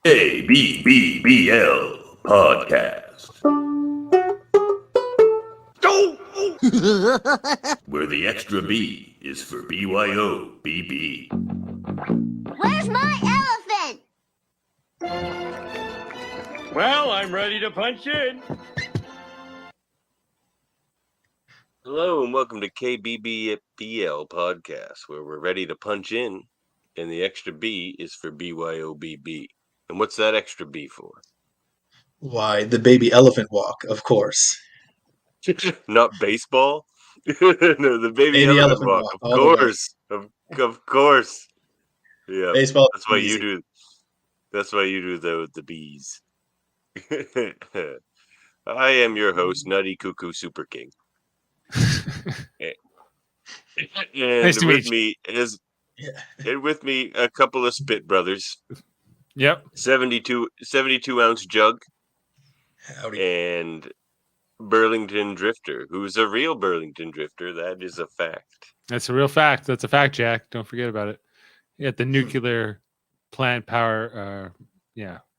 KBBBL Podcast. Where the extra B is for BYOBB. Where's my elephant? Well, I'm ready to punch in. Hello and welcome to KBBBL Podcast, where we're ready to punch in, and the extra B is for BYOBB. And what's that extra B for? Why, the baby elephant walk, of course. Not baseball? No, the baby elephant walk. Of course. Of course. Yeah. Baseball. That's why you do. That's why you do the bees. I am your host, Nutty Cuckoo Super King. And Nice to with meet and with me a couple of Spit brothers. Yep. 72 ounce jug. Howdy. And Burlington Drifter, who's a real Burlington Drifter. That is a fact. That's a real fact. That's a fact, Jack. Don't forget about it. At the nuclear plant power,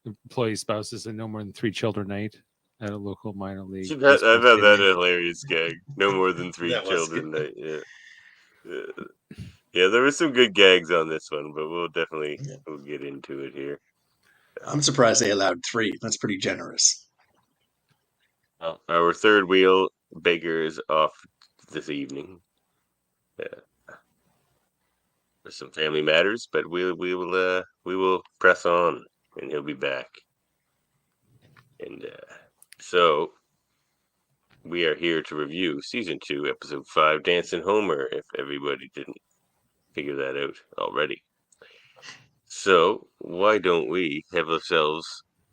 employee spouses and no more than 3 children night at a local minor league. I found that a hilarious gag. No more than 3 children night. Yeah, there were some good gags on this one, but we'll get into it here. I'm surprised they allowed 3. That's pretty generous. Our third wheel Baker is off this evening. There's some family matters, but we will press on, and he'll be back. And so we are here to review season 2, episode 5, Dancin' Homer. If everybody didn't figure that out already, so why don't we have ourselves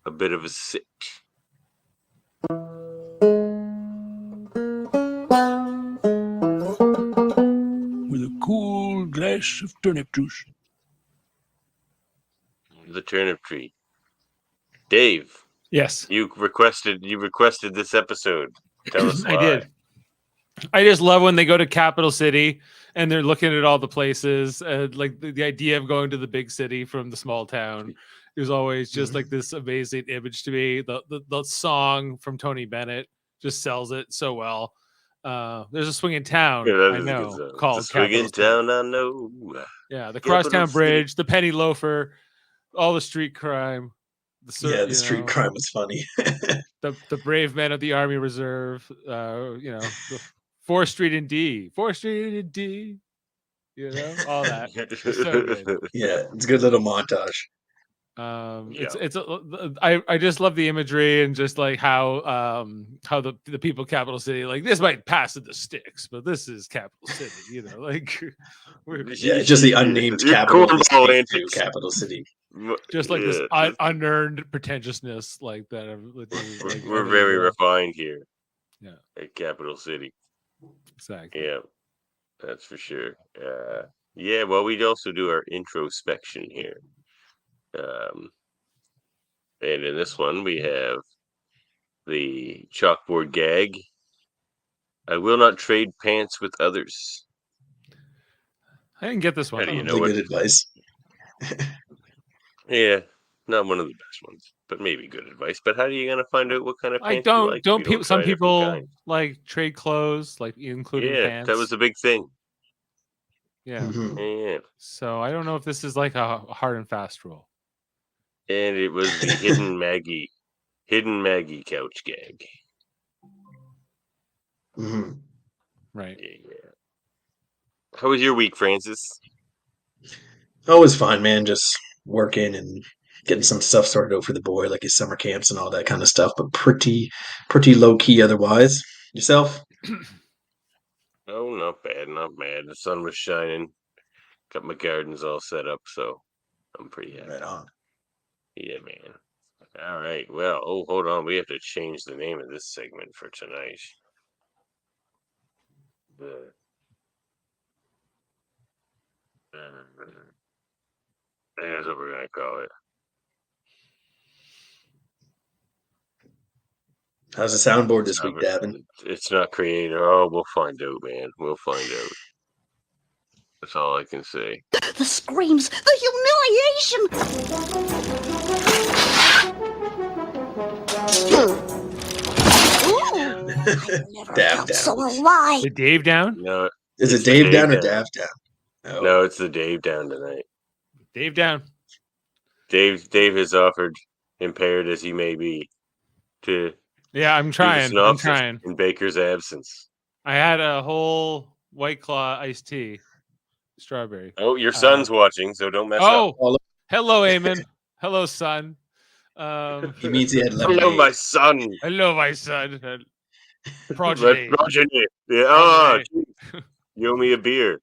a bit of a sit? With a cool glass of turnip juice. The turnip tree. Dave. Yes. You requested this episode. Tell us why. I did. I just love when they go to Capital City and they're looking at all the places. Like the idea of going to the big city from the small town is always just like this amazing image to me. The song from Tony Bennett just sells it so well. There's a swinging town, I know, called Swinging Town, I know. Yeah, the Crosstown Bridge, the Penny Loafer, all the street crime. The street crime was funny. the brave men of the Army Reserve, the 4th Street and D, 4th Street and D, all that. It's so good. Yeah, it's a good little montage. I just love the imagery and just like how the people of Capital City, like, this might pass in the sticks, but this is Capital City, like it's just the unnamed capital City. Just like this unearned pretentiousness, like that. We're very refined here. Yeah, at Capital City. Exactly. Yeah, that's for sure. Well, we'd also do our introspection here. And in this one, we have the chalkboard gag. I will not trade pants with others. I didn't get this one. How do you know what? Good advice. Yeah, not one of the best ones, but maybe good advice. But how are you going to find out what kind of pants don't you like? Don't people? Some people like trade clothes, like including pants. That was a big thing. Yeah. Mm-hmm. Yeah. So I don't know if this is like a hard and fast rule. And it was the hidden Maggie couch gag. Mm-hmm. Right. Yeah. How was your week, Francis? Oh, it was fine, man. Just working and getting some stuff sorted out for the boy, like his summer camps and all that kind of stuff, but pretty low key otherwise. Yourself? Oh, not bad. The sun was shining. Got my gardens all set up, so I'm pretty happy. Right on. Yeah, man. All right. Well, hold on. We have to change the name of this segment for tonight. That's what we're going to call it. How's the soundboard this week, Davan? It's not created. Oh, we'll find out, man. We'll find out. That's all I can say. The screams, the humiliation. Never Dav felt down. so alive. The Dave down? No, Is it's it the Dave down or down. Dav down? Oh. No, it's the Dave down tonight. Dave down. Dave has offered, impaired as he may be, to Yeah, I'm do the trying. I'm synopsis trying. in Baker's absence. I had a whole White Claw iced tea. Strawberry. Oh, your son's watching, so don't mess up. Oh, hello, Eamon. Hello, son. He means he had Hello, lemonade. my son. Hello, my son. My Progeny. progeny. Yeah. Oh, Progeny. you owe me a beer,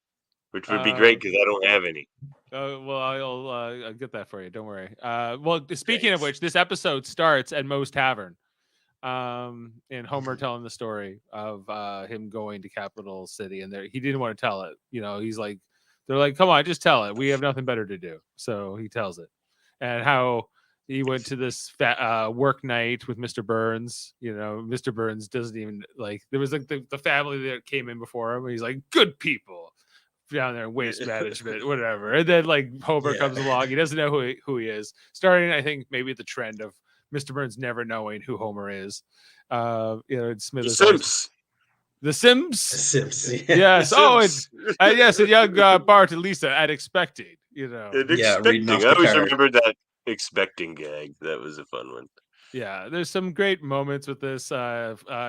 which would be great because I don't have any. Well, I'll get that for you. Don't worry. Well, speaking of Thanks. which, this episode starts at Moe's Tavern. And Homer telling the story of him going to Capital City, and he didn't want to tell it. You know, he's like, they're like, come on, just tell it. We have nothing better to do. So he tells it, and how he went to this work night with Mr. Burns. You know, Mr. Burns doesn't even like. There was like the family that came in before him. And he's like, good people down there in waste management, whatever. And then like Homer comes along. He doesn't know who he is. Starting, I think, maybe the trend of Mr. Burns never knowing who Homer is. You know, Smithers. The Sims. Yes. Sims. Yes, and young Bart and Lisa at expecting. You know. reading off I the always card. remember that expecting gag. That was a fun one. Yeah, there's some great moments with this.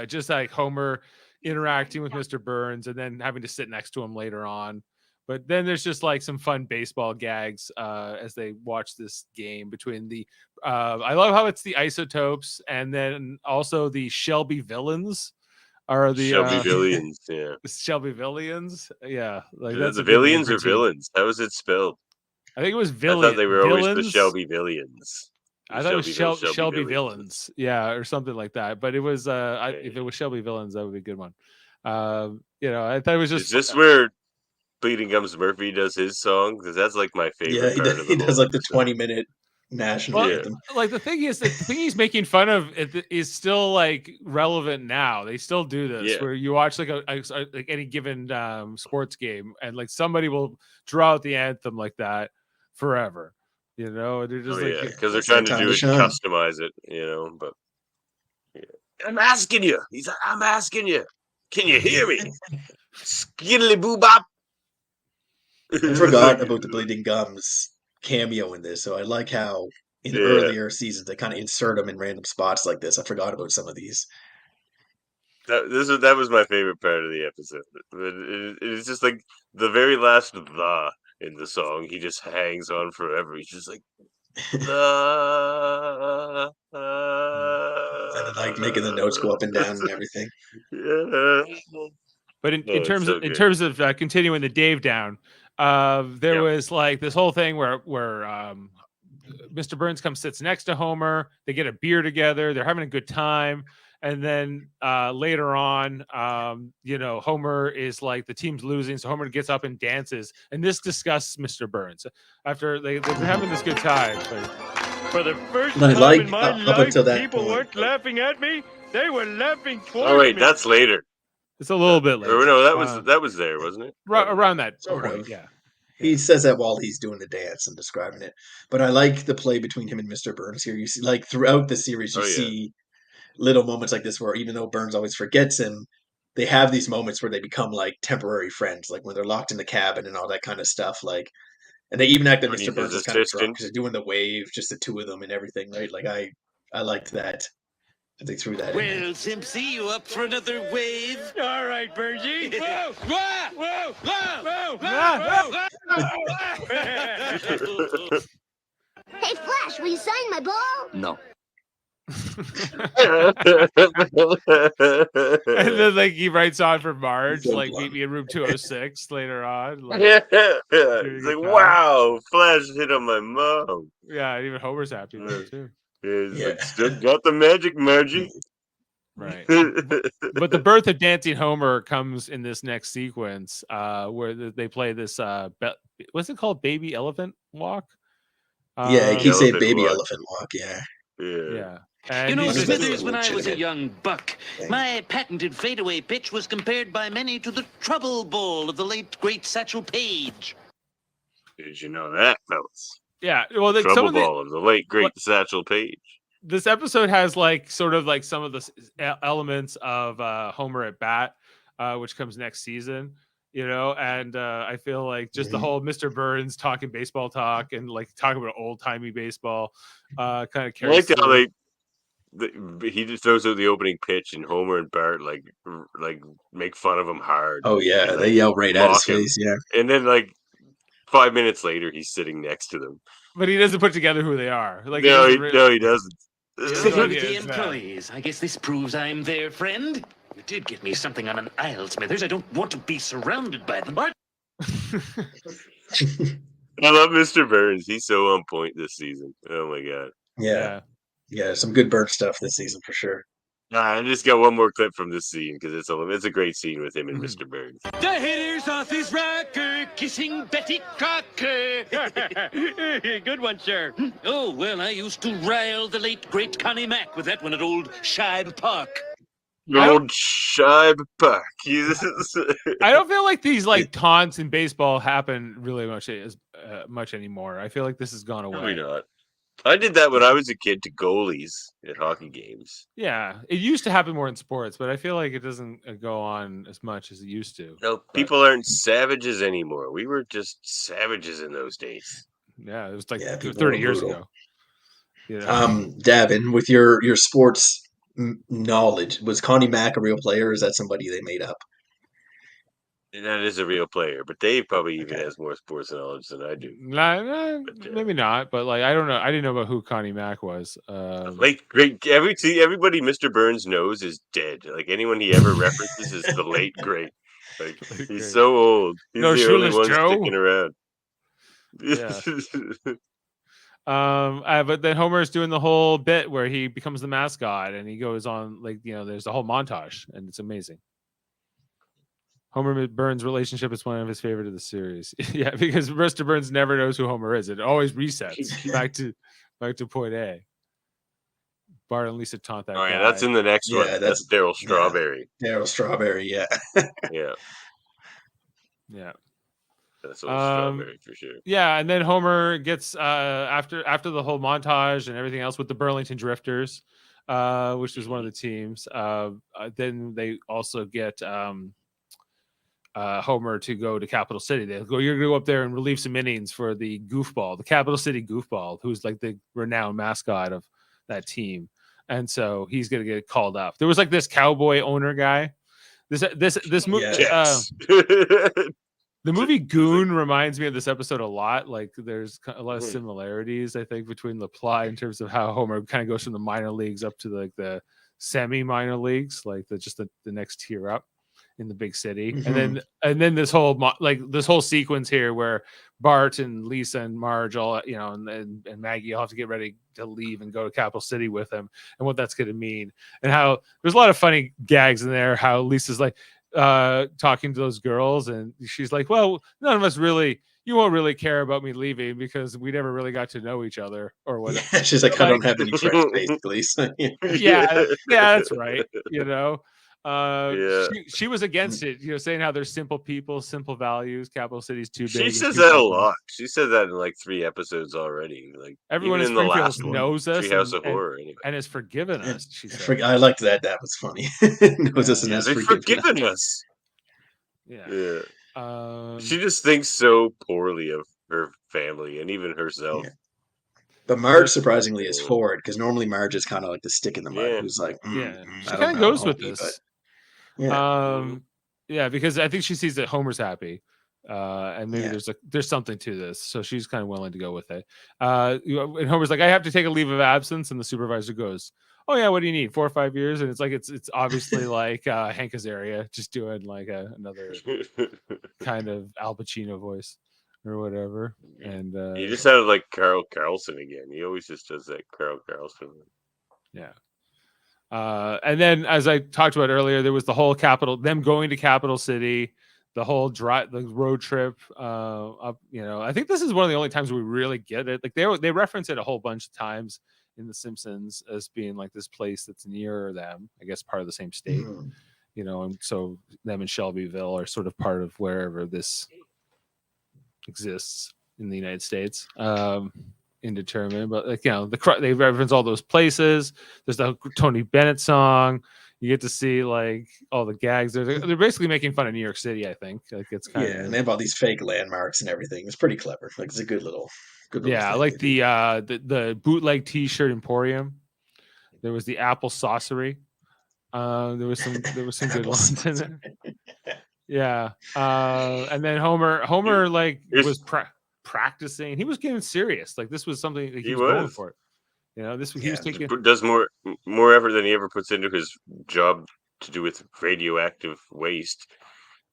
Just like Homer interacting with Mr. Burns and then having to sit next to him later on. But then there's just like some fun baseball gags as they watch this game between the. I love how it's the Isotopes and then also the Shelby Villains are the Shelby Villains. Yeah, Shelby Villains. Yeah, like the Villains or Villains. How was it spelled? I think it was I Villains. thought they were always the Shelby Villains. I thought it was Shelby Villains. Yeah, or something like that. But it was if it was Shelby Villains, that would be a good one. You know, I thought it was just. Is this where Bleeding Gums Murphy does his song? Because that's like my favorite. Yeah, he does like the 20-minute national anthem. Like the thing is, the thing he's making fun of is still like relevant now. They still do this where you watch like like any given sports game, and like somebody will draw out the anthem like that forever. You know, they're just because they're trying to do it, customize it. You know, but I'm asking you. He's like, I'm asking you. Can you hear me? Skiddly boo bop. I forgot about the Bleeding Gums cameo in this, so I like how in earlier seasons they kind of insert them in random spots like this. I forgot about some of these. That was my favorite part of the episode. It's just like the very last "the" in the song. He just hangs on forever. He's just like the. And like making the notes go up and down and everything. Yeah. But in terms of continuing the Dave down, there was like this whole thing where Mr. Burns sits next to Homer. They get a beer together. They're having a good time. And then later on, you know, Homer is like the team's losing, so Homer gets up and dances. And this disgusts Mr. Burns after they've been having this good time. But for the first time in my life, people weren't laughing at me; they were laughing towards me. Oh wait, that's later. It's a little bit later. Or no, that was there, wasn't it? Around that point, yeah. He says that while he's doing the dance and describing it. But I like the play between him and Mr. Burns here. You see, like throughout the series, you see little moments like this where even though Burns always forgets him, they have these moments where they become like temporary friends, like when they're locked in the cabin and all that kind of stuff. Like, and they even act that Mr. Burns is kind of drunk because they're doing the wave, just the two of them and everything, right? Like I liked that. They threw that in. Well, Simpsy, you up for another wave? All right, Bergie. Whoa! Whoa! Whoa! Whoa! Whoa! Hey, Flash, will you sign my ball? No. And then like he writes on for Marge, like meet me in room 206 later on. Like, It's like, wow, Flash hit on my mom. Yeah, and even Homer's happy there too. Like, still got the magic, Margie. Right. But the birth of Dancing Homer comes in this next sequence, where they play this what's it called? Baby Elephant Walk? He said Baby Elephant Walk, yeah. And you know, Smithers, when I was a young buck, my patented fadeaway pitch was compared by many to the trouble ball of the late, great Satchel Paige. Did you know that, fellas? Yeah, well, Trouble ball of the late, great Satchel Paige. this episode has like sort of like some of the elements of Homer at Bat, which comes next season, and I feel like just the whole Mr. Burns talking baseball talk and like talking about old timey baseball kind of carries. I like how he just throws out the opening pitch and Homer and Bart like make fun of him hard. Oh yeah, and, they yell right at his face. Yeah, and then like 5 minutes later, he's sitting next to them. But he doesn't put together who they are. Like no, he doesn't. Speaking with the employees, I guess this proves I'm their friend. You did get me something on an aisle, Smithers. I don't want to be surrounded by them. What? I love Mr. Burns. He's so on point this season. Oh my god. Yeah. Some good Burns stuff this season for sure. I just got one more clip from this scene because it's a great scene with him and Mr. Burns. The hitter's off his rocker, kissing Betty Crocker. Good one, sir. Oh, well, I used to rile the late, great Connie Mack with that one at old Shibe Park. Old Shibe Park. I don't feel like these like taunts in baseball happen really much anymore. I feel like this has gone away. Probably not. I did that when I was a kid to goalies at hockey games. Yeah, it used to happen more in sports, but I feel like it doesn't go on as much as it used to. No, people aren't savages anymore. We were just savages in those days. Yeah, it was like 30 years ago. Davin, with your sports knowledge, was Connie Mack a real player, or is that somebody they made up? That is a real player, but Dave probably even has more sports knowledge than I do. Maybe not, but like I don't know. I didn't know about who Connie Mack was. Late great. Everybody Mr. Burns knows is dead. Like anyone he ever references is the late great. Like he's so old. He's the only one sticking around. Yeah. But then Homer's doing the whole bit where he becomes the mascot, and he goes on like there's a whole montage, and it's amazing. Homer Burns' relationship is one of his favorite of the series. Yeah, because Mr. Burns never knows who Homer is. It always resets back to point A. Bart and Lisa taunt that. Oh yeah, that's in the next one. That's Daryl Strawberry. Daryl Strawberry, yeah. Yeah. That's Strawberry for sure. Yeah, and then Homer gets after the whole montage and everything else with the Burlington Drifters, which was one of the teams. Then they also get Homer to go to Capital City. You're gonna go up there and relieve some innings for the goofball, the Capital City goofball, who's like the renowned mascot of that team. And so he's gonna get called up. There was like this cowboy owner guy. This movie, the movie Goon reminds me of this episode a lot. Like there's a lot of similarities, I think, between the plot in terms of how Homer kind of goes from the minor leagues up to like the semi-minor leagues, like the next tier up in the big city. And then this whole sequence here where Bart and Lisa and Marge all and Maggie all have to get ready to leave and go to Capital City with him, and what that's going to mean, and how there's a lot of funny gags in there. How Lisa's like talking to those girls, and she's like, well, none of us really, you won't really care about me leaving because we never really got to know each other or whatever. Yeah, she's like, I don't have any friends, basically. So, yeah, that's right. She was against it, saying how there's simple people, simple values, Capital City's too big. She says that a lot. She said that in like 3 episodes already. Like everyone in Springfield knows us, Treehouse of Horror, anyway. And has forgiven us. She said. I liked that. That was funny. Knows us and has forgiven us. Yeah. She just thinks so poorly of her family and even herself. Yeah. But Marge, surprisingly, is forward, because normally Marge is kind of like the stick in the mud, who's like, she kind of goes with this. Because I think she sees that Homer's happy, and maybe there's something to this, so she's kind of willing to go with it. And Homer's like, I have to take a leave of absence, and the supervisor goes, oh yeah, what do you need, 4 or 5 years? And it's like it's obviously like Hank Azaria just doing like another kind of Al Pacino voice or whatever. And he just sounded like Carl Carlson again. He always just does that Carl Carlson. Yeah. And then, as I talked about earlier, there was the whole them going to Capital City, the whole the road trip up. I think this is one of the only times we really get it. Like they reference it a whole bunch of times in The Simpsons as being like this place that's near them, I guess part of the same state. And so them and Shelbyville are sort of part of wherever this exists in the United States. indeterminate, but like they reference all those places. There's the Tony Bennett song. You get to see like all the gags. They're basically making fun of New York City. I think like it's kind of and they have all these fake landmarks and everything. It's pretty clever. Like it's a good little yeah. thing Like the bootleg T-shirt emporium. There was the Apple Saucery. There was some good ones in there. Yeah, and then Homer like was practicing. He was getting serious. Like this was something that he was going for. You know, he was taking does more effort than he ever puts into his job to do with radioactive waste.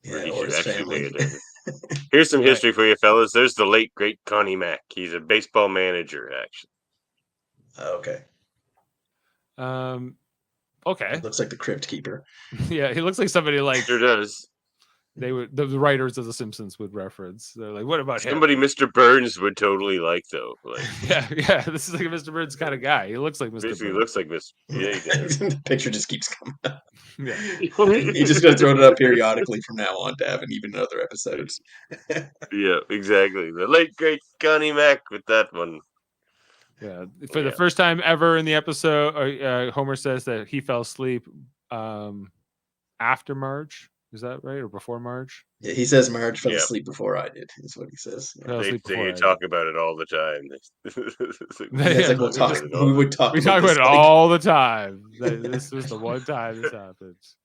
Yeah, he or should his actually family. Here's some history for you, fellas. There's the late great Connie Mack. He's a baseball manager, actually. Okay. Okay. Looks like the Crypt Keeper. Yeah, he looks like somebody like sure does. They would the writers of The Simpsons would reference. They're like, what about somebody him? Mr. Burns would totally like though. Like yeah, this is like a Mr. Burns kind of guy. He looks like Mr. Basically Burns. looks like Mr. Yeah, he does. The picture just keeps coming up. Yeah. He's just gonna throw it up periodically from now on, Davan, even in other episodes. Yeah, exactly. The late great Connie Mack with that one. Yeah, for the first time ever in the episode, Homer says that he fell asleep after Marge. Is that right, or before Marge? Yeah, he says Marge fell asleep before I did. Is what he says. Yeah. They talk about it all the time. We would talk. We talk about it all the time. This was the one time this happens.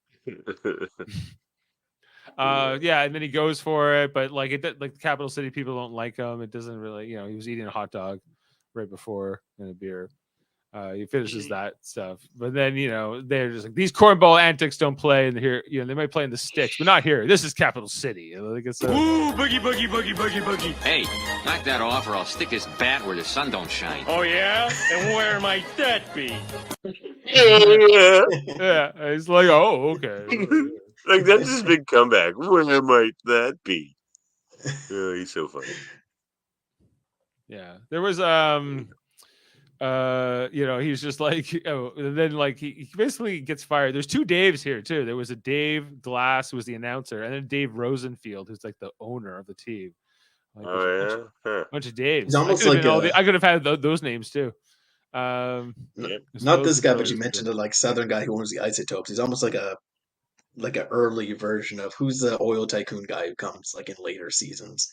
Yeah, and then he goes for it, but like the capital city people don't like him. It doesn't really, he was eating a hot dog right before and a beer. He finishes that stuff, but then they're just like, these cornball antics don't play in here. They might play in the sticks, but not here. This is capital city. Like it's Ooh, boogie, boogie, boogie, boogie, boogie. Hey, knock that off, or I'll stick this bat where the sun don't shine. Oh yeah, and where might that be? Yeah, it's like, oh, okay. Like that's his big comeback. Where might that be? Oh, he's so funny. Yeah, there was he's just like, and then like he basically gets fired. There's two Daves here too. There was a Dave Glass who was the announcer, and then Dave Rosenfield, who's like the owner of the team. Like, bunch of Daves. It's almost like I could have had those names too. Not this guy, but you mentioned a like Southern guy who owns the Isotopes. He's almost like an early version of who's the oil tycoon guy who comes like in later seasons.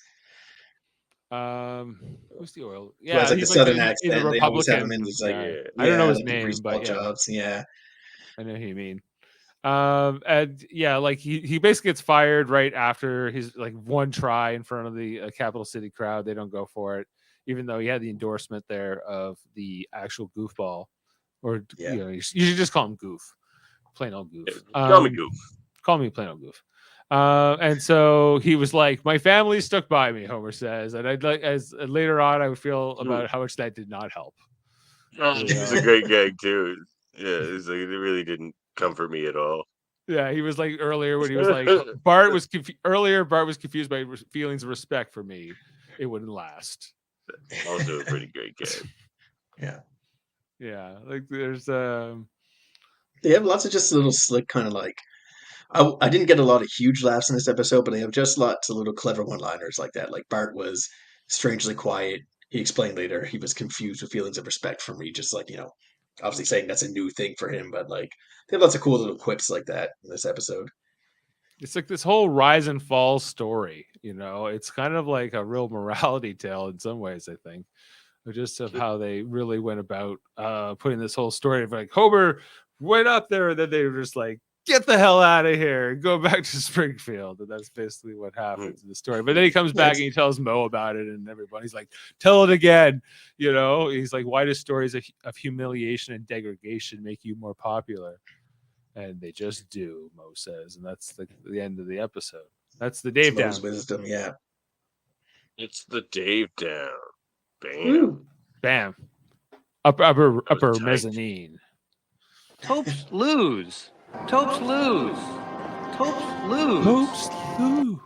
Who's the oil? Yeah, he's like the Southern accent. They always have him in these like I don't know his name, but jobs. Yeah, I know who you mean. And yeah, like he basically gets fired right after his like one try in front of the capital city crowd. They don't go for it, even though he had the endorsement there of the actual goofball, or you should just call him Goof, plain old Goof. Call me Goof. Call me plain old Goof. And so he was like, my family stuck by me, Homer says, and I'd like as later on I would feel about how much that did not help. It's a great gag too. Yeah, it's like it really didn't comfort me at all. Yeah, he was like earlier when he was like Bart was confused by feelings of respect for me. It wouldn't last. Also a pretty great gag. Yeah, like there's they have lots of just little slick kind of like I didn't get a lot of huge laughs in this episode, but they have just lots of little clever one-liners like that. Like Bart was strangely quiet. He explained later he was confused with feelings of respect for me, just like, obviously saying that's a new thing for him, but like they have lots of cool little quips like that in this episode. It's like this whole rise and fall story, it's kind of like a real morality tale in some ways, I think, just of how they really went about putting this whole story of like Homer went up there and then they were just like, get the hell out of here and go back to Springfield. And that's basically what happens in the story. But then he comes back and he tells Mo about it, and everybody's like, tell it again. He's like, why do stories of humiliation and degradation make you more popular? And they just do, Mo says. And that's the end of the episode. That's the Dave down. Wisdom, yeah. It's the Dave down. Bam. Woo. Bam. Upper mezzanine. Topes lose. Topes lose. Topes lose. Topes lose.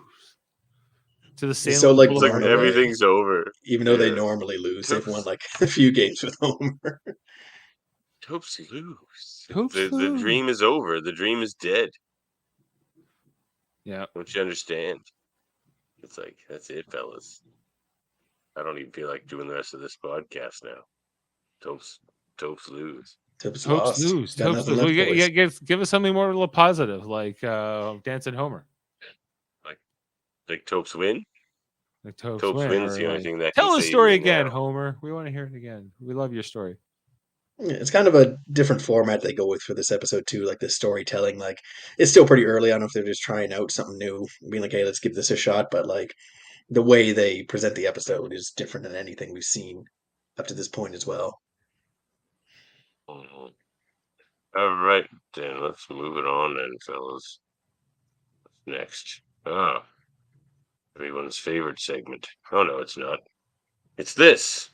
To the same. So like everything's over. Even though they normally lose, they've won like a few games with Homer. Topes lose. Topes the lose. Dream is over. The dream is dead. Yeah. Don't you understand? It's like, that's it, fellas. I don't even feel like doing the rest of this podcast now. Topes lose. Topes Hopes lost. lose. Got Hopes nothing lose. left, boys. Give us something more positive, like Dancin Homer. Like Topes win? Like Topes wins or the only like, thing that tell can the save story me again, now. Homer. We want to hear it again. We love your story. Yeah, it's kind of a different format they go with for this episode too, like the storytelling. Like it's still pretty early. I don't know if they're just trying out something new, being like, "Hey, let's give this a shot." But like the way they present the episode is different than anything we've seen up to this point as well. Mhm. All right, then let's move it on, then, fellas. What's next? Everyone's favorite segment. Oh no, it's not. It's this.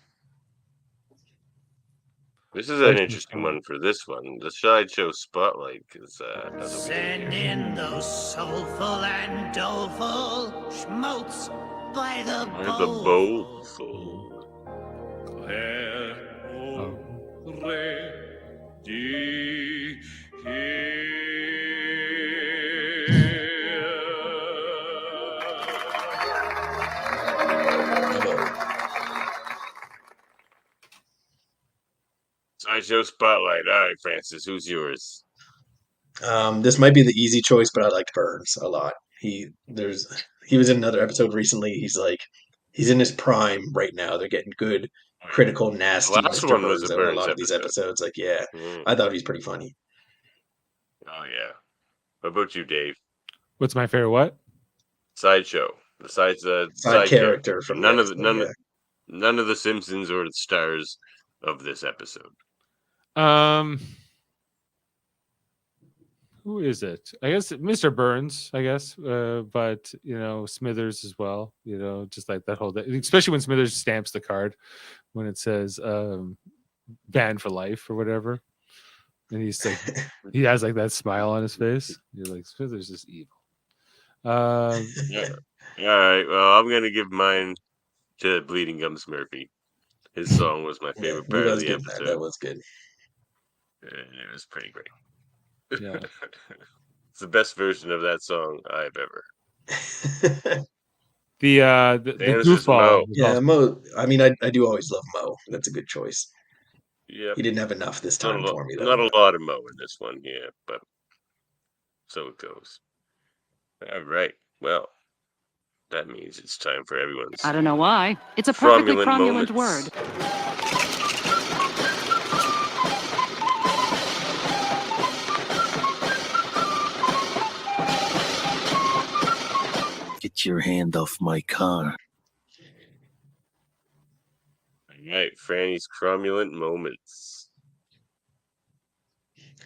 This is an interesting one for this one. The sideshow spotlight is Send in those soulful and doleful schmaltz by the bowlful. Sideshow spotlight. All right, Francis, who's yours? This might be the easy choice, but I liked Burns a lot. He was in another episode recently. He's in his prime right now. They're getting good, critical, nasty. The last Mr. one was Burns a out in a Burns lot of these episode. episodes. Like, yeah, I thought he's pretty funny. Oh yeah. What about you, Dave? What's my favorite? What? Sideshow. The side character from none of the Simpsons or the stars of this episode. Who is it? I guess Mr. Burns, I guess. But Smithers as well. Just like that whole, especially when Smithers stamps the card when it says banned for life or whatever. And he's like, he has like that smile on his face. You're like, Smithers is evil. Yeah. All right. Well, I'm gonna give mine to Bleeding Gums Murphy. His song was my favorite part of the episode. That was good. It was pretty great. Yeah. It's the best version of that song I've ever. the goofball. Yeah, Mo. I mean, I do always love Mo. That's a good choice. Yeah, he didn't have enough this time for me, though. Not a lot of Mo in this one, yeah, but so it goes. All right. Well, that means it's time for everyone's. I don't know why. It's a perfectly cromulent word. Get your hand off my car. All right, Franny's cromulent moments.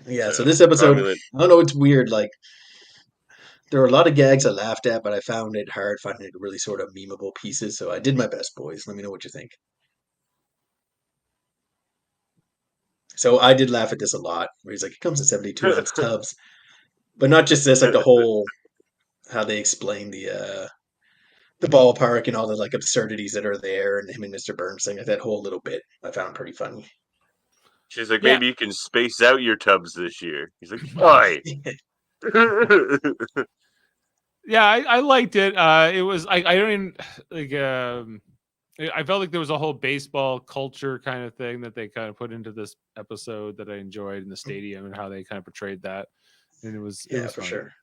Yeah, so this episode, I don't know, it's weird. Like, there were a lot of gags I laughed at, but I found it hard finding it really sort of memeable pieces. So I did my best, boys. Let me know what you think. So I did laugh at this a lot. Where he's like, it comes in 72-ounce tubs, but not just this. Like the whole how they explain the ballpark and all the like absurdities that are there, and him and Mr. Burns saying like that whole little bit I found pretty funny. She's like, maybe you can space out your tubs this year. He's like, why? Yeah, I liked it. It was I don't even like. I felt like there was a whole baseball culture kind of thing that they kind of put into this episode that I enjoyed in the stadium and how they kind of portrayed that. And it was for funny. sure.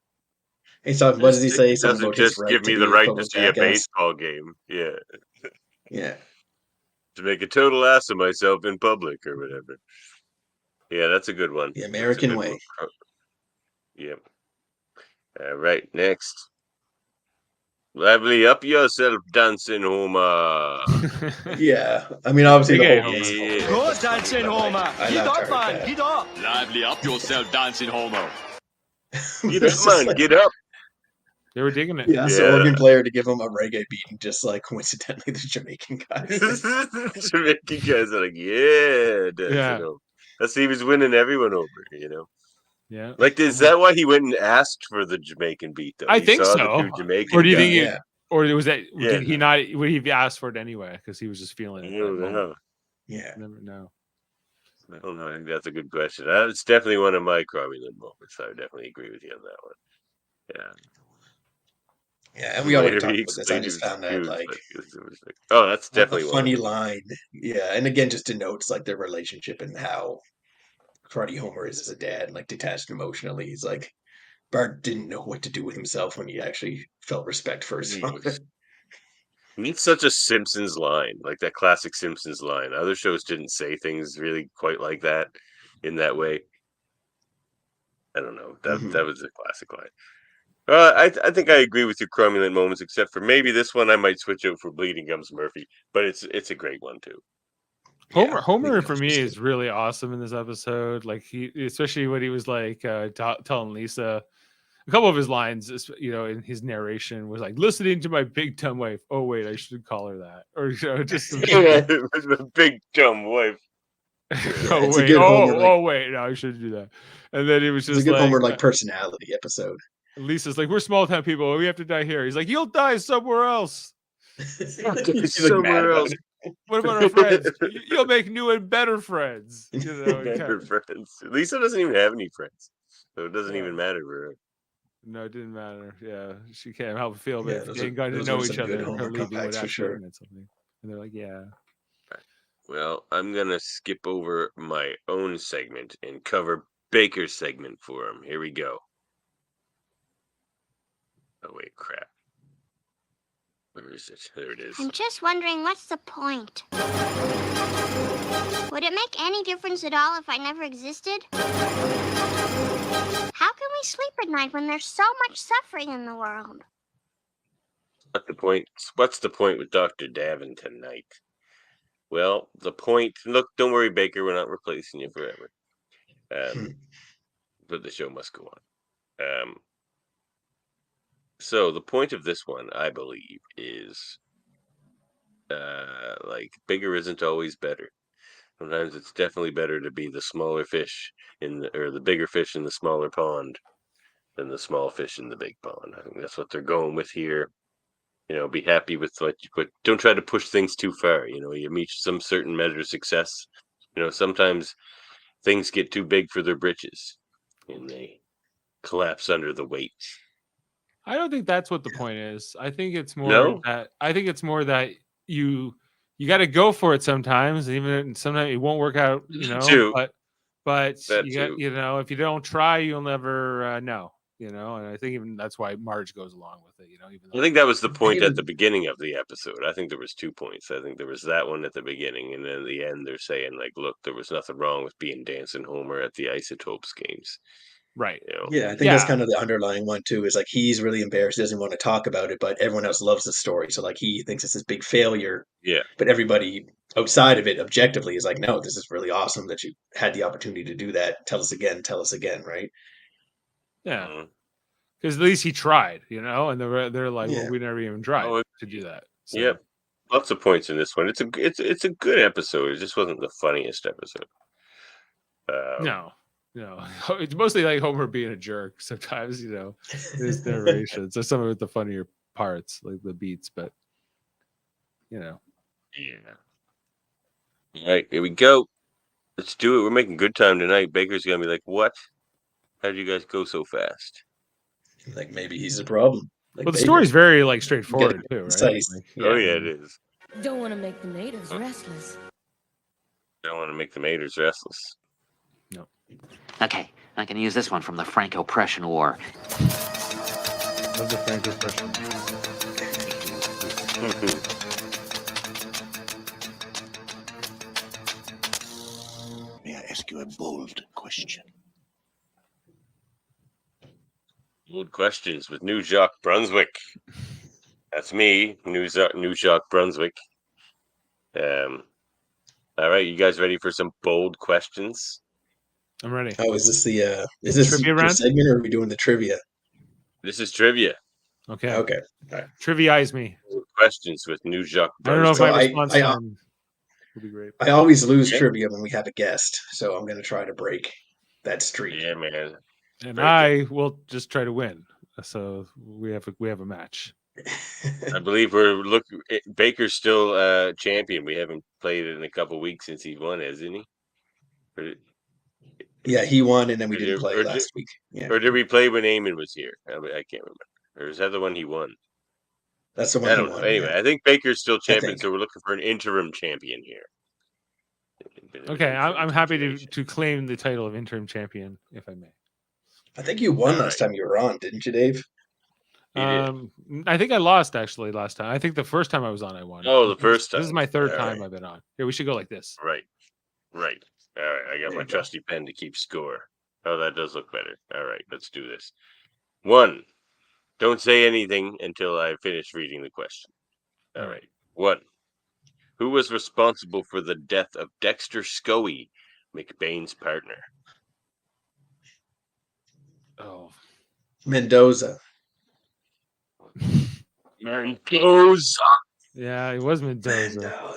He's talking. What does he say? It doesn't just give me the right to see a baseball game. Yeah. Yeah. To make a total ass of myself in public or whatever. Yeah, that's a good one. The American way. Yep. All right, next. Lively up yourself, Dancin Homer. Yeah, I mean, obviously the whole game. Go, Dancin Homer. Get up, man. Get up. Lively up yourself, Dancin Homer. Get up, man. Get up. They were digging it. Yeah, the Oregon player to give him a reggae beat, and just like coincidentally the Jamaican guys. Jamaican guys are like, yeah, Dancin Homer. That's he was winning everyone over, Yeah. Like, is that why he went and asked for the Jamaican beat? Though I think so. Or do you think? Or was that? Did he not? Would he have asked for it anyway? Because he was just feeling it. I don't know. Yeah. Never know. I don't know. I think that's a good question. That's definitely one of my cromulent moments. I would definitely agree with you on that one. Yeah. Yeah, and we already talked about this. I just found that oh, that's a definitely funny line. Yeah, and again, just denotes like their relationship and how cruddy Homer is as a dad, like detached emotionally. He's like Bart didn't know what to do with himself when he actually felt respect for his father. It's such a Simpsons line, like that classic Simpsons line. Other shows didn't say things really quite like that in that way. I don't know. That was a classic line. I think I agree with your cromulent moments, except for maybe this one I might switch out for Bleeding Gums Murphy, but it's a great one too. Homer for me is really awesome in this episode. Like especially when he was like telling Lisa a couple of his lines, in his narration was like listening to my big dumb wife. Oh wait, I should call her that, or just the big dumb wife. Oh wait, oh wait, no, I shouldn't do that. And then it was just it's a good like Homer like personality episode. Lisa's like, we're small town people. We have to die here. He's like, you'll die somewhere else. Somewhere else. What about our friends? You'll make new and better friends. Better friends. Lisa doesn't even have any friends, so it doesn't even matter for her. No, it didn't matter. Yeah, she can't help but feel, but if they got to know each other, her leaving would actually mean something. And they're like, yeah. Well, I'm gonna skip over my own segment and cover Baker's segment for him. Here we go. Oh wait, crap. Where is it? There it is. I'm just wondering, what's the point? Would it make any difference at all if I never existed? How can we sleep at night when there's so much suffering in the world? What's the point? What's the point with Dr. Davan tonight? Well, the point. Look, don't worry, Baker. We're not replacing you forever. But the show must go on. So the point of this one, I believe, is like bigger isn't always better. Sometimes it's definitely better to be the smaller fish or the bigger fish in the smaller pond than the small fish in the big pond. I think that's what they're going with here. Be happy with what you put. Don't try to push things too far. You meet some certain measure of success. Sometimes things get too big for their britches and they collapse under the weight. I don't think that's what the point is. I think it's more that you got to go for it sometimes, even sometimes it won't work out, but if you don't try, you'll never know, and I think even that's why Marge goes along with it, I think that was the point at the beginning of the episode. I think there was 2 points. I think there was that one at the beginning, and then at the end they're saying like, look, there was nothing wrong with being Dancin Homer at the Isotopes games. Right. Yeah, I think that's kind of the underlying one too, is like he's really embarrassed, he doesn't want to talk about it, but everyone else loves the story. So like he thinks it's this big failure. Yeah. But everybody outside of it objectively is like, no, this is really awesome that you had the opportunity to do that. Tell us again, right? Yeah. Because at least he tried, and they're like, well, we never even tried to do that. So. Yep. Lots of points in this one. It's a good episode. It just wasn't the funniest episode. No, it's mostly like Homer being a jerk sometimes, his narration. So some of the funnier parts, like the beats, but Yeah. All right, here we go. Let's do it. We're making good time tonight. Baker's gonna be like, "What? How did you guys go so fast?" Like maybe he's a problem. Like well, the story's very like straightforward too, right? Like, oh yeah, it is. Don't want to make the natives restless. Don't want to make the natives restless. No. Okay, I can use this one from the Franco-Prussian War. Love the Franco-Prussian. May I ask you a bold question? Bold questions with New Jacques Brunswick. That's me, New Jacques Brunswick. All right, you guys ready for some bold questions? I'm ready. Oh, is this trivia round? segment, or are we doing the trivia? This is trivia. Okay. Okay. All right. Triviaize me. Questions with New Jacques Brunswick. I don't know if my response time would be great. I always lose trivia when we have a guest, so I'm going to try to break that streak. Yeah, man. And I will just try to win. So we have a match. I believe Baker's still champion. We haven't played it in a couple weeks since he won, hasn't he? Yeah, he won, and then we didn't play last week. Yeah. Or did we play when Eamon was here? I can't remember. Or is that the one he won? That's the one. I don't know. Anyway, yeah. I think Baker's still champion, so we're looking for an interim champion here. Okay, I'm happy to claim the title of interim champion, if I may. I think you won last time you were on, didn't you, Dave? I think I lost actually last time. I think the first time I was on, I won. Oh, the first time. This is my third time I've been on. Here, we should go like this. Right. All right. I got my trusty pen to keep score. Oh, that does look better. All right, let's do this. 1. Don't say anything until I finish reading the question. All right. 1. Who was responsible for the death of Dexter s02e, McBain's partner? Oh. Mendoza. Mendoza. Yeah, it was Mendoza.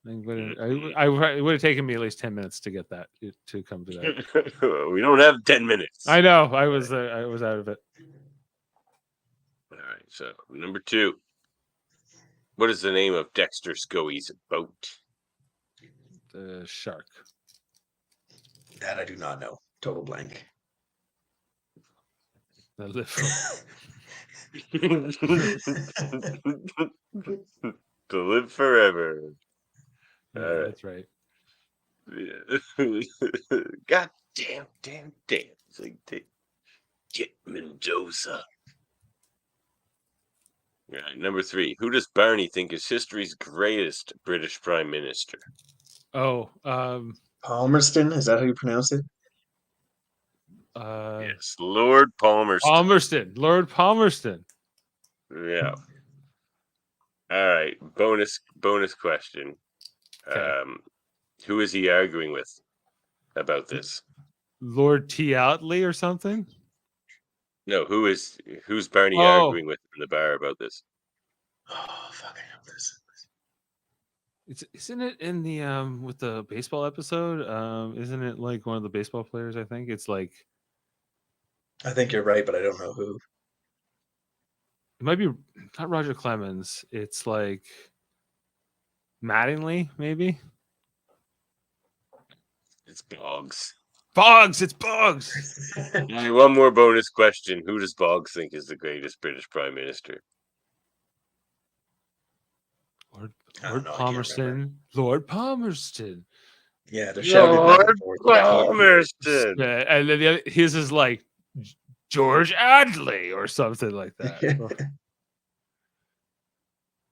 It would have taken me at least 10 minutes to get that to come to that. We don't have 10 minutes. I know. I was out of it. All right. So number 2. What is the name of Dexter s02e's boat? The Shark. That I do not know. Total blank. The Live To live forever. Yeah, that's right. God damn. It's like, get Mendoza. All right, number 3. Who does Barney think is history's greatest British Prime Minister? Oh, Palmerston? Is that how you pronounce it? Yes, Lord Palmerston. Lord Palmerston. Yeah. All right. Bonus question. Okay. Who is he arguing with about this? Lord T. Outley or something? No, who's Barney arguing with in the bar about this? Oh, fuck, I know this. Isn't it in the with the baseball episode? Isn't it like one of the baseball players? I think it's like. I think you're right, but I don't know who. It might be not Roger Clemens. It's like Mattingly, maybe. It's Boggs. It's Boggs. One more bonus question. Who does Boggs think is the greatest British Prime Minister? Lord Palmerston. Lord Palmerston. Yeah, they're shouting back and forth. Palmerston. Yeah, and then his is like George Adley or something like that.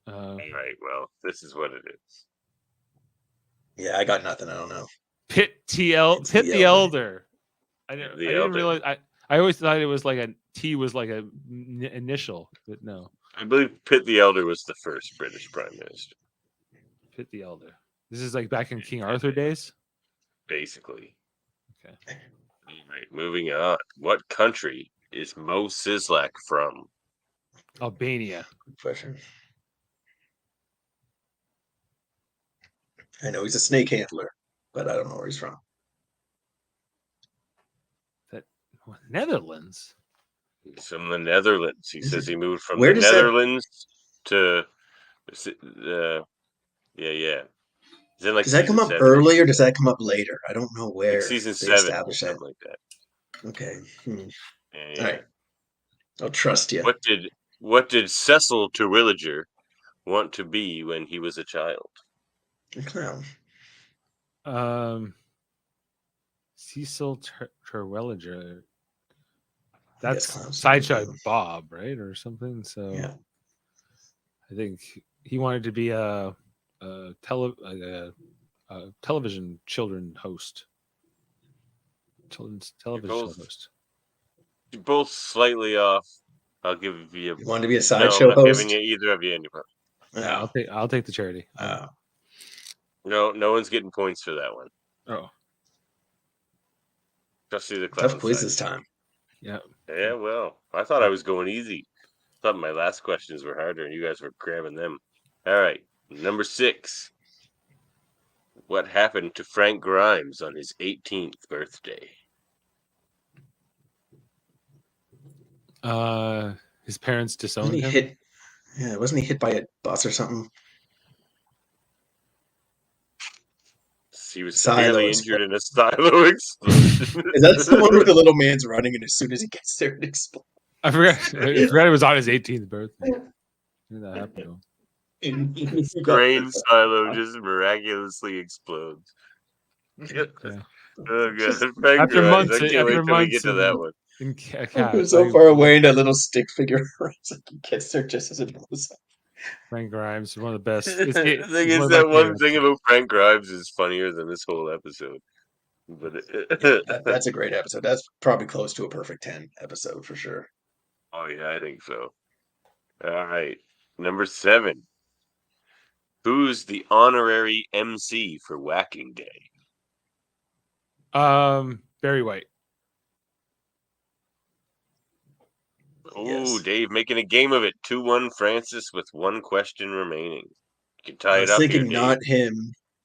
All right, well, this is what it is. Yeah, I got nothing. I don't know. Pitt the Elder. I didn't realize. I always thought it was like a T was like a initial, but no. I believe Pitt the Elder was the first British Prime Minister. Pitt the Elder. This is like back in King Arthur days? Basically. Okay. All right, moving on. What country is Mo Sislak from? Albania. Good question. I know he's a snake handler, but I don't know where he's from. Netherlands? He's from the Netherlands. He says he moved from Where the does Netherlands to... yeah. Like does that come up 7. early or does that come up later? I don't know where. Like season 7, establish something that. like that. Okay. Yeah. All right. I'll trust you. What did Cecil Terwilliger want to be when he was a child? A clown. Cecil Terwilliger. That's Sideshow Bob, right, or something. So yeah. I think he wanted to be a television children host. Children's television host. You're both slightly off. I'll give you. You want to be a sideshow host? I'm not giving you either of you any points. Yeah, I'll take the charity. No one's getting points for that one. Oh. Just the tough quiz this time. Yeah. Yeah, well, I thought I was going easy. I thought my last questions were harder and you guys were grabbing them. All right. Number 6. What happened to Frank Grimes on his 18th birthday? His parents disowned him. Wasn't he hit by a bus or something? He was severely injured in a silo explosion. Is that the one where the little man's running and as soon as he gets there it explodes? I forgot it was on his 18th birthday. When that happened to him. Grain silo just miraculously explodes. Yeah. Oh god! After months, I can't wait till we get to that one. It was so far away in that little stick figure. It's like he gets there just as it blows up. Frank Grimes is one of the best. The thing is, that one thing about Frank Grimes is funnier than this whole episode. But that's a great episode. That's probably close to a perfect 10 episode for sure. Oh yeah, I think so. All right, number 7. Who's the honorary MC for Whacking Day? Barry White. Oh, yes. Dave making a game of it. 2-1 Francis with 1 question remaining. You can tie it up here, Dave.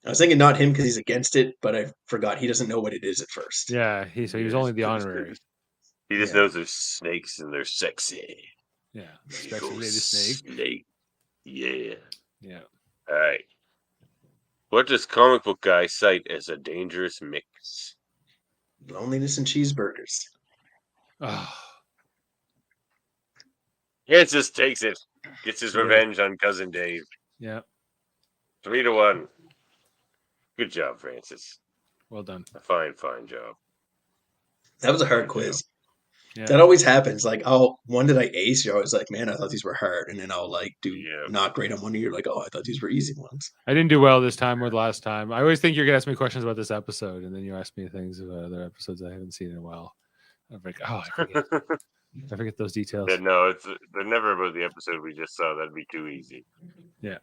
I was thinking not him because he's against it, but I forgot he doesn't know what it is at first. Yeah, he was only the honorary. He just knows there's snakes and they're sexy. Yeah, especially the snake. Yeah. Yeah. All right. What does comic book guy cite as a dangerous mix? Loneliness and cheeseburgers. Oh. Francis takes it. Gets his revenge on Cousin Dave. Yeah. 3-1. Good job, Francis. Well done. A fine job. That was a hard quiz. Yeah. That always happens. Like, one did I ace? You're always like, man, I thought these were hard. And then I'll like do not great on one. You're like, I thought these were easy ones. I didn't do well this time or the last time. I always think you're going to ask me questions about this episode. And then you ask me things about other episodes I haven't seen in a while. I'm like, I forget. I forget those details. Yeah, no, they're never about the episode we just saw. That'd be too easy. Yeah.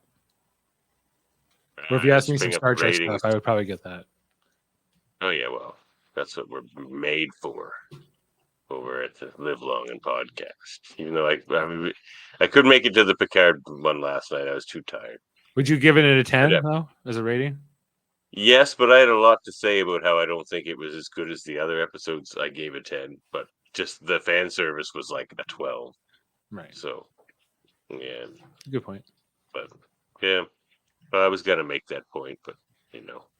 Or if you asked me some Star Trek stuff, I would probably get that. Oh yeah, well, that's what we're made for over at the Live Long and Podcast. Even though I could make it to the Picard one last night, I was too tired. Would you give it a 10 though, as a rating? Yes, but I had a lot to say about how I don't think it was as good as the other episodes. I gave a 10, but just the fan service was like a 12. Right. So, yeah. Good point. But yeah. I was going to make that point, but,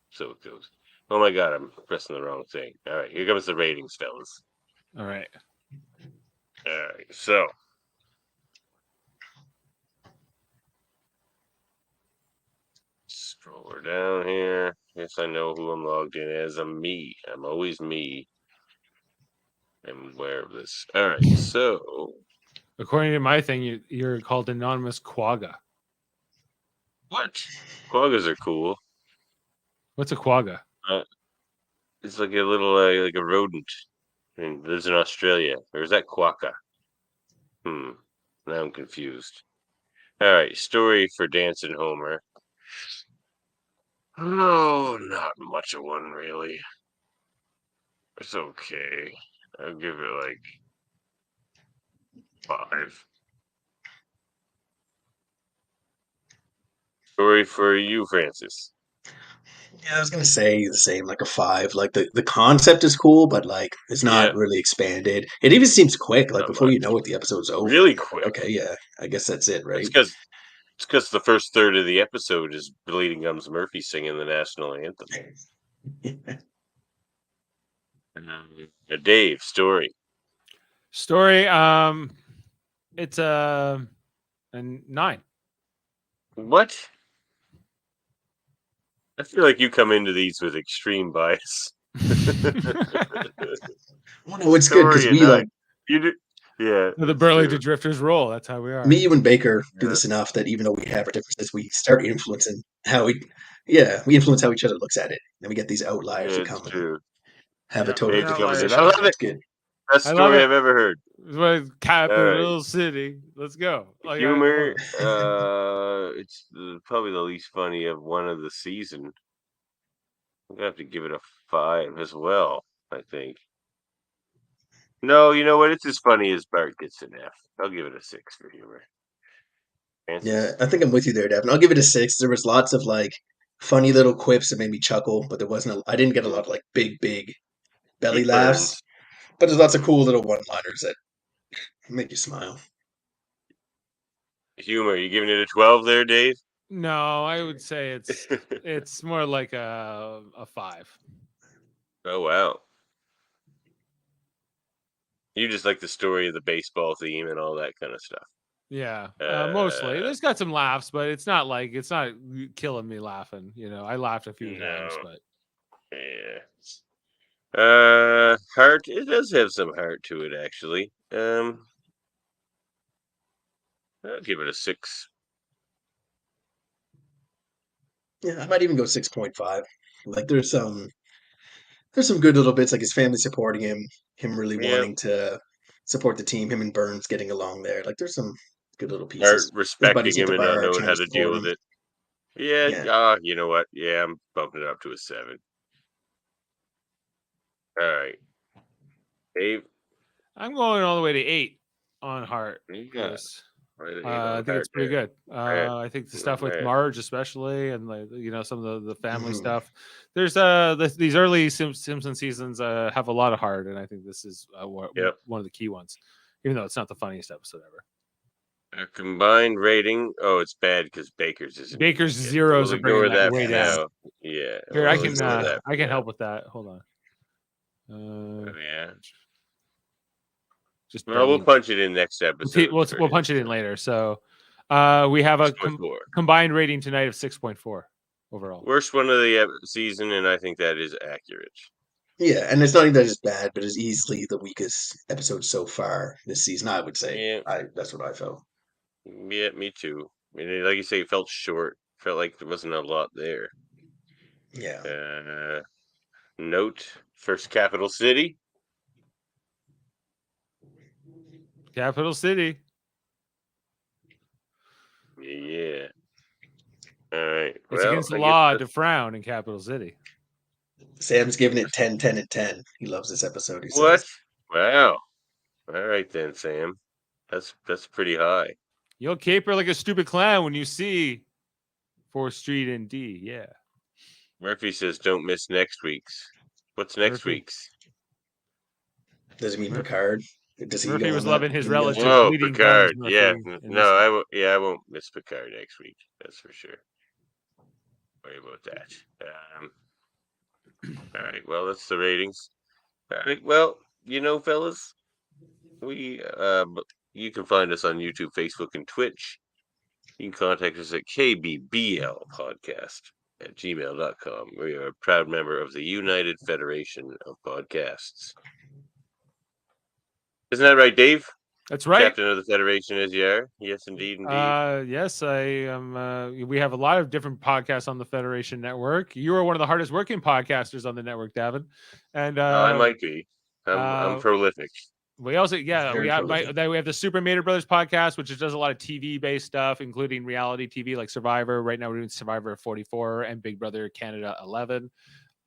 so it goes. Oh, my God, I'm pressing the wrong thing. All right, here comes the ratings, fellas. All right, so. Scroll her down here. Yes, I know who I'm logged in as. I'm me. I'm always me. I'm aware of this. All right, so. According to my thing, you're called Anonymous Quagga. What? Quaggas are cool. What's a quagga? It's like a little, like a rodent. And lives in Australia. Or is that quokka? Now I'm confused. All right, story for Dancin Homer. Oh, not much of one, really. It's okay. I'll give it like 5. Story for you, Francis. Yeah, I was gonna say the same, like a 5. Like the concept is cool, but like it's not really expanded. It even seems quick, like before you know it, the episode's over. Really quick. Okay, yeah, I guess that's it, right? It's because the first third of the episode is Bleeding Gums Murphy singing the national anthem. Dave, story. Story. It's a 9. What? I feel like you come into these with extreme bias. Well, no, it's good because we like you do. Yeah, the Burlington Drifters roll. That's how we are. Me, you, and Baker do this enough that even though we have our differences, we start influencing how we influence how each other looks at it. Then we get these outliers that come and have a total different. I love it. Good. Best story I've ever heard. Capital City. Let's go. Humor. It's probably the least funny of one of the season. I'm gonna have to give it a 5 as well. I think. No, you know what? It's as funny as Bart gets an F. I'll give it a 6 for humor. Francis? Yeah, I think I'm with you there, Devin. I'll give it a 6. There was lots of like funny little quips that made me chuckle, but there wasn't. I didn't get a lot of like big belly laughs. But there's lots of cool little one-liners that make you smile. Humor. You giving it a 12 there, Dave? No, I would say it's more like a 5. Oh wow. You just like the story of the baseball theme and all that kind of stuff. Yeah, mostly. It's got some laughs, but it's not killing me laughing. I laughed a few times, but yeah. Heart. It does have some heart to it, actually. I'll give it a 6. Yeah, I might even go 6.5. Like there's some good little bits, like his family supporting him really wanting to support the team, him and Burns getting along there. Like there's some good little pieces. His Respecting buddies at him the and not bar knowing trying how to to deal support with him. it. Yeah. You know what? Yeah, I'm bumping it up to a 7. All right, Dave. I'm going all the way to 8 on heart. Yes. I think it's pretty good. I think the stuff with Marge, especially, and some of the family stuff. There's these early Simpson seasons have a lot of heart, and I think this is one of the key ones, even though it's not the funniest episode ever. A combined rating. Oh, it's bad because Baker's zeros are bringing that way down. Now. Yeah. Here, I can help with that. Hold on. Yeah. Just we'll punch it in next episode. We'll punch it in later. So we have a combined rating tonight of 6.4 overall. Worst one of the season, and I think that is accurate. Yeah, and it's not even that it's bad, but it's easily the weakest episode so far this season, I would say. Yeah. That's what I felt. Yeah, me too. I mean, like you say, it felt short. Felt like there wasn't a lot there. Yeah. Note, first capital city. Capital City. Yeah. All right. It's against the law to frown in Capital City. Sam's giving it 10, 10, and 10. He loves this episode. He what? Says. Wow. All right then, Sam. That's pretty high. You'll caper like a stupid clown when you see 4th Street and D. Yeah. Murphy says don't miss next week's. What's next week's? Does it mean Picard? Does he Murphy was loving his relative. Oh, Picard. Yeah. No, I won't miss Picard next week. That's for sure. Worry about that. All right. Well, that's the ratings. All right. Well, fellas, we you can find us on YouTube, Facebook, and Twitch. You can contact us at KBBBL podcast at gmail.com. We are a proud member of the United Federation of Podcasts. Isn't that right, Dave? That's right. Captain of the Federation as you are. Yes, indeed. Yes, I am. We have a lot of different podcasts on the Federation Network. You are one of the hardest working podcasters on the network, Davan. And I might be. I'm prolific. We also, we have the Super Mater Brothers podcast, which does a lot of TV-based stuff, including reality TV like Survivor. Right now, we're doing Survivor 44 and Big Brother Canada 11.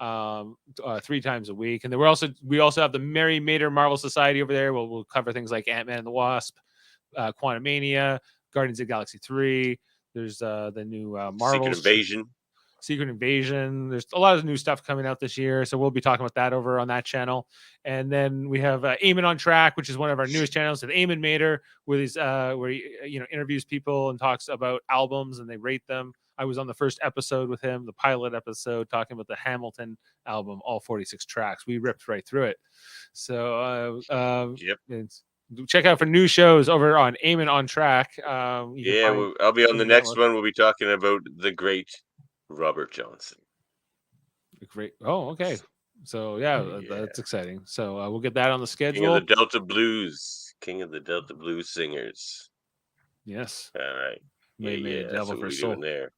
3 times a week, and then we also have the Merry Mater Marvel Society over there. We'll cover things like Ant-Man and the Wasp, Quantumania, Guardians of the Galaxy 3. There's the new Marvel Secret Invasion. There's a lot of new stuff coming out this year, so we'll be talking about that over on that channel. And then we have Eamon on Track, which is one of our newest channels with Eamon Mater, with his where he interviews people and talks about albums and they rate them. I was on the first episode with him, the pilot episode, talking about the Hamilton album, all 46 tracks. We ripped right through it. So check out for new shows over on Eamon on Track. I'll be on the next one. We'll be talking about the great Robert Johnson. Okay. So that's exciting. So we'll get that on the schedule. King of the Delta Blues, King of the Delta Blues singers. Yes. All right. Devil for soul. There.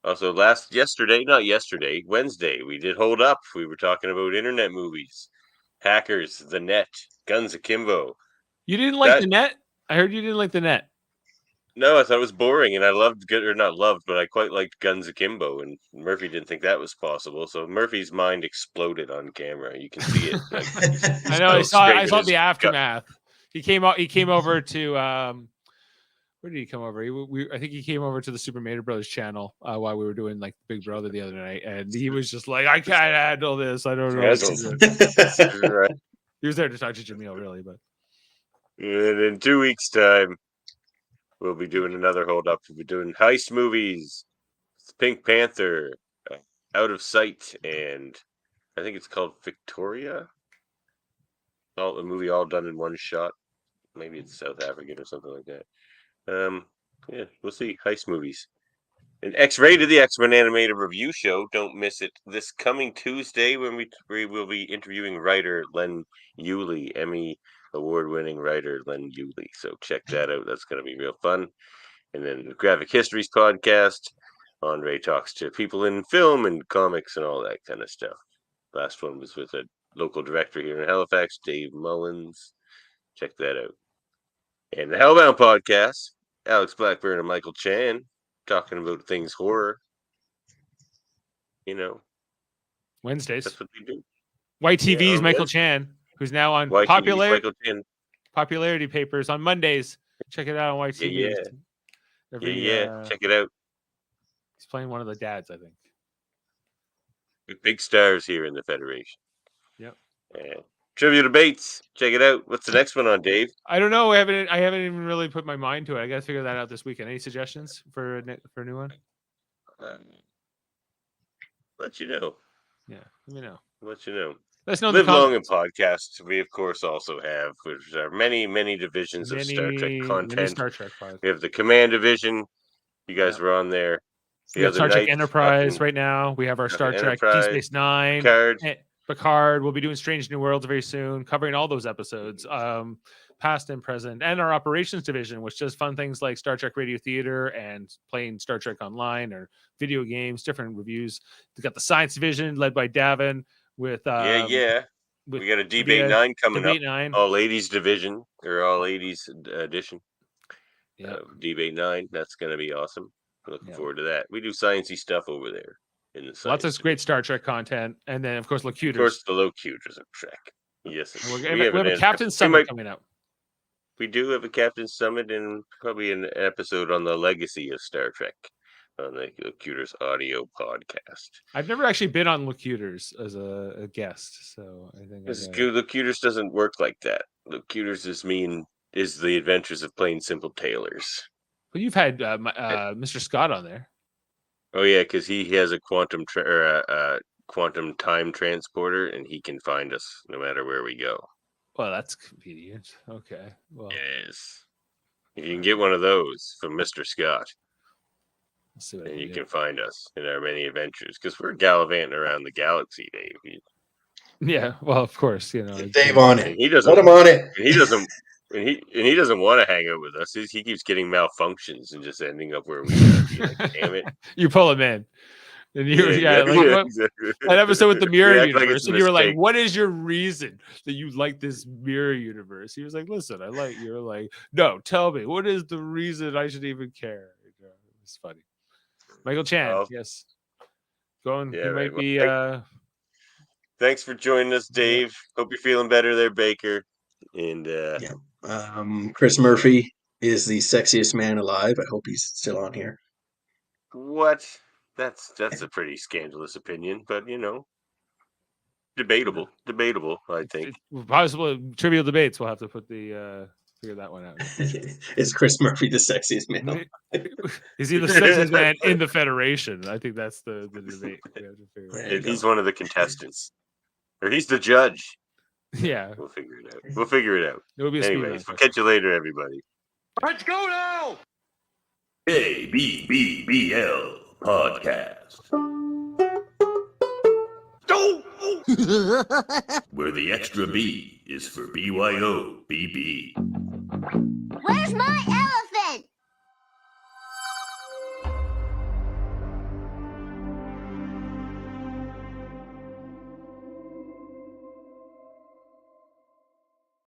Also, Wednesday, we did Hold Up. We were talking about internet movies, Hackers, The Net, Guns Akimbo. You didn't like The Net? I heard you didn't like The Net. No, I thought it was boring, and I but I quite liked Guns Akimbo, and Murphy didn't think that was possible. So Murphy's mind exploded on camera. You can see it. I know. I saw the aftermath. He came over to. Where did he come over? I think he came over to the Super Mater Brothers channel while we were doing like Big Brother the other night, and he was just like, "I can't handle this. I don't know." Right. He was there to talk to Jaemeel, really, but. And in 2 weeks' time, we'll be doing another Hold Up. We'll be doing heist movies, Pink Panther, Out of Sight, and I think it's called Victoria. a movie all done in one shot. Maybe it's South African or something like that. Yeah, we'll see. Heist movies. And X-Rated, the X-Men animated review show. Don't miss it this coming Tuesday when we will be interviewing writer Len Yulee, Emmy award-winning writer Len Yulee. So check that out. That's going to be real fun. And then the Graphic Histories podcast. Andre talks to people in film and comics and all that kind of stuff. Last one was with a local director here in Halifax, Dave Mullins. Check that out. And the Hellbound podcast, Alex Blackburn and Michael Chan talking about things horror. Wednesdays. That's what we do. White TV's Yeah, Michael Chan, who's now on Popularity Papers on Mondays. Check it out on White TV. Check it out. He's playing one of the dads, I think. With big stars here in the Federation. Yep. Trivia debates. Check it out. What's the next one on, Dave? I don't know. I haven't even really put my mind to it. I got to figure that out this weekend. Any suggestions for a new one? Let you know. Yeah, let me know. Let you know. Let's know. Live Long in podcasts. We of course also have, which are many divisions of Star Trek content. Star Trek podcasts. We have the Command Division. You guys were on there. We have Star Trek Enterprise right now. We have our Star Trek Deep Space Nine. Picard. We'll be doing Strange New Worlds very soon, covering all those episodes, past and present, and our Operations Division, which does fun things like Star Trek Radio Theater and playing Star Trek Online or video games, different reviews. We've got the Science Division led by Davan with we got a DB9 coming up. All 80s division or all 80s edition. Yeah, DB9. That's going to be awesome. Looking forward to that. We do sciencey stuff over there. Lots of great Star Trek content, and then of course Locutors. Of course, the Locutors of Trek. Yes, we have a Captain Summit coming up. We do have a Captain Summit and probably an episode on the legacy of Star Trek on the Locutors audio podcast. I've never actually been on Locutors as a guest, so I think Locutors doesn't work like that. Locutors is the Adventures of Plain Simple Tailors. Well, you've had Mr. Scott on there. Oh yeah, because he has a quantum time transporter, and he can find us no matter where we go. Well, that's convenient. Okay. Well, yes, you can get one of those from Mr. Scott, and you can find us in our many adventures because we're gallivanting around the galaxy, Dave. Yeah, well, of course, Dave on it. He doesn't. Let him on it. And he doesn't. And he doesn't want to hang out with us. He keeps getting malfunctions and just ending up where we gotta be. Like, damn it! You pull him in, and exactly. That episode with the mirror universe, and you were like, "What is your reason that you like this mirror universe?" He was like, "Listen, I like." You're like, "No, tell me what is the reason I should even care." It's funny. Michael Chan, yes, going. Yeah, he might be. Thanks for joining us, Dave. Hope you're feeling better there, Baker. And Chris Murphy is the sexiest man alive. I hope he's still on here. What? That's a pretty scandalous opinion, but debatable. I think. Possible trivial debates. We'll have to put figure that one out. Is Chris Murphy the sexiest man? Is he the sexiest man in the Federation? I think that's the debate. We have to figure He's one of the contestants, or he's the judge. Yeah, we'll figure it out. It will be Anyways, we'll catch you later, everybody. Let's go now. KBBBL podcast. Where the extra B is for BYOBB. Where's my